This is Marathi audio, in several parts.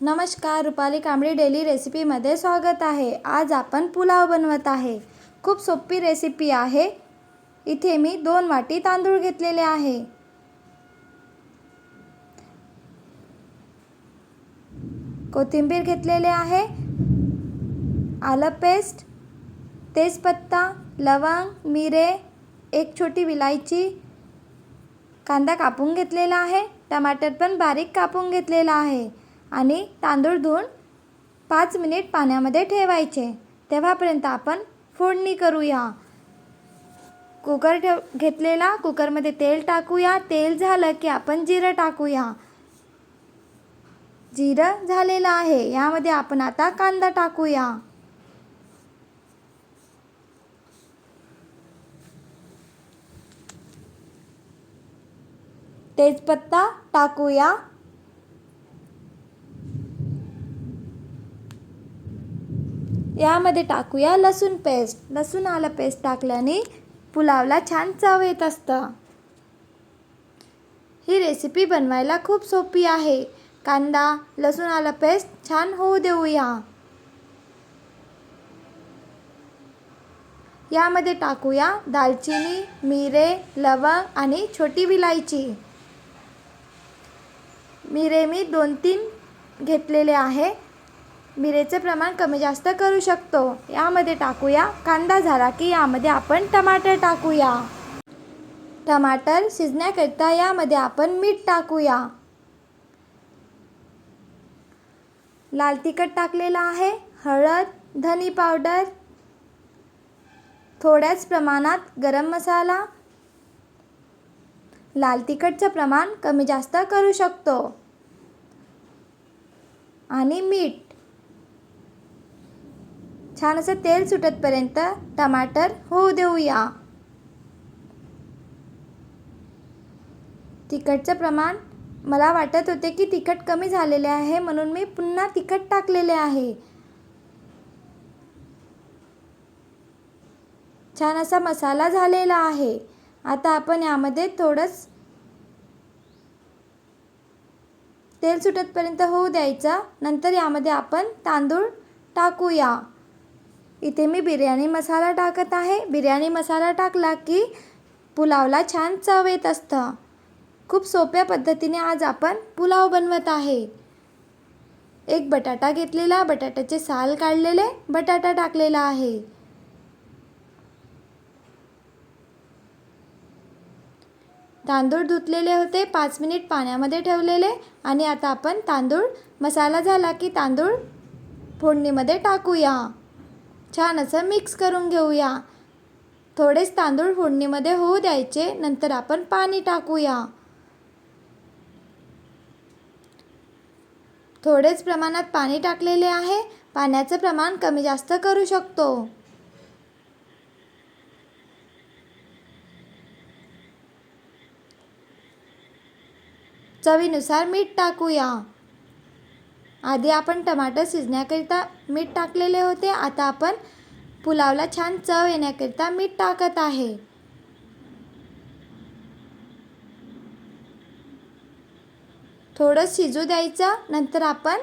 नमस्कार, रुपाली कांबळी डेली रेसिपीमध्ये स्वागत आहे। आज आपण पुलाव बनवत आहे। खूप सोपी रेसिपी आहे। इथे मी 2 वाटी तांदूळ घेतलेले आहे। कोथिंबीर घेतलेले आहे, आलं पेस्ट, तेजपत्ता, लवंग, मिरे, एक छोटी विलायची, कांदा कापून घेतलेला आहे, टमाटर पण बारीक कापून घेतलेला आहे आणि तांदूळ धुवून 5 मिनिट पाण्यामध्ये ठेवायचे। तेव्हापर्यंत आपण फोडणी करूया। कुकर घेतलेला, कुकरमध्ये तेल टाकूया। तेल झालं की आपण जिरं टाकूया। जिरं झालेलं आहे, यामध्ये आपण आता कांदा टाकूया। तेजपत्ता टाकूया। यामध्ये टाकूया लसूण पेस्ट। लसूण आलं पेस्ट टाकल्याने पुलावला छान चव येत असतं। ही रेसिपी बनवायला खूप सोपी आहे। कांदा लसूण आलं पेस्ट छान होऊ देऊया। यामध्ये टाकूया दालचिनी, मिरे, लवंग आणि छोटी विलायची। मिरे मी 2-3 घेतलेले आहे। मिरेचे प्रमाण कमी जास्त करू शकतो। यामध्ये टाकूया कांदा झाला की यामध्ये आपण टमाटर टाकूया। टमाटर शिजण्याकरिता यामध्ये आपण मीठ टाकूया। लाल तिखट टाकलेला आहे, हळद, धनी पावडर, थोड्याच प्रमाणात गरम मसाला। लाल तिखटचं प्रमाण कमी जास्त करू शकतो आणि मीठ। छान असं तेल सुटतपर्यंत टमाटर होऊ देऊया। तिखटचं प्रमाण मला वाटत होते की तिखट कमी झालेले आहे, म्हणून मी पुन्हा तिखट टाकलेले आहे। छान असा मसाला झालेला आहे। आता आपण यामध्ये थोडंसं तेल सुटतपर्यंत होऊ द्यायचं। नंतर यामध्ये आपण तांदूळ टाकूया। इथे मी बिर्याणी मसाला टाकत आहे। बिर्याणी मसाला टाकला की पुलावला छान चव येत असतं। खूप सोप्या पद्धतीने आज आपण पुलाव बनवत आहे। एक बटाटा घेतलेला, बटाट्याचे साल काढलेले, बटाटा टाकलेला आहे। तांदूळ धुतलेले होते, 5 मिनिट पाण्यामध्ये ठेवलेले आणि आता आपण तांदूळ मसाला झाला की तांदूळ फोडणीमध्ये टाकूया। छान असं मिक्स करून घेऊया। थोडेच तांदूळ फोडणीमध्ये होऊ द्यायचे, नंतर आपण पाणी टाकूया। थोडेच प्रमाणात पाणी टाकलेले आहे। पाण्याचं प्रमाण कमी जास्त करू शकतो। चवीनुसार मीठ टाकूया। आधी आपण टमाटर शिजण्याकरिता मीठ टाकलेले होते, आता आपण पुलावला छान चव येण्याकरिता मीठ टाकत आहे। थोडं शिजू द्यायचं, नंतर आपण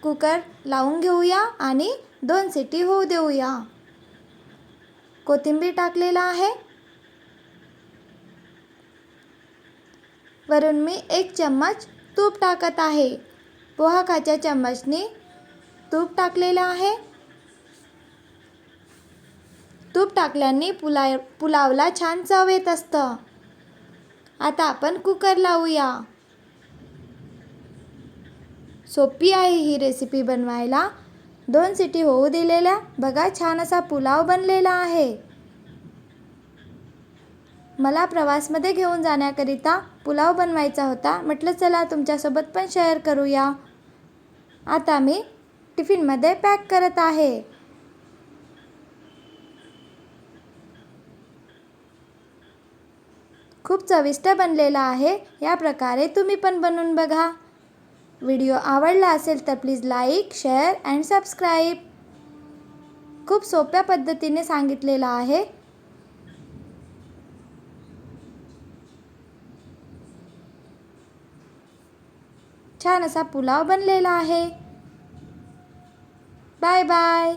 कुकर लावून घेऊया आणि 2 शिटी होऊ देऊया। कोथिंबीर टाकलेला आहे। वरून मी 1 चम्मच तूप टाकत आहे। पोहा खाच्या चम्मचने तूप टाकलेलं आहे। तूप टाकल्याने पुलावला छान चव येत असतं। आता आपण कुकर लावूया। सोपी आहे ही रेसिपी बनवायला। 2 शिटी होऊ दिलेल्या, बघा छान असा पुलाव बनलेला आहे। मला प्रवासमध्ये घेऊन जाण्याकरिता पुलाव बनवायचा होता, म्हटलं चला तुमच्यासोबत पण शेअर करूया। आता मी टिफिनमध्ये पॅक करत आहे। खूप चविष्ट बनलेला आहे। या प्रकारे तुम्ही पण बनवून बघा। व्हिडिओ आवडला असेल तर please like, share and subscribe. खूप सोप्या पद्धतीने सांगितलेलं आहे। छान असा पुलाव बनलेला आहे. Bye bye.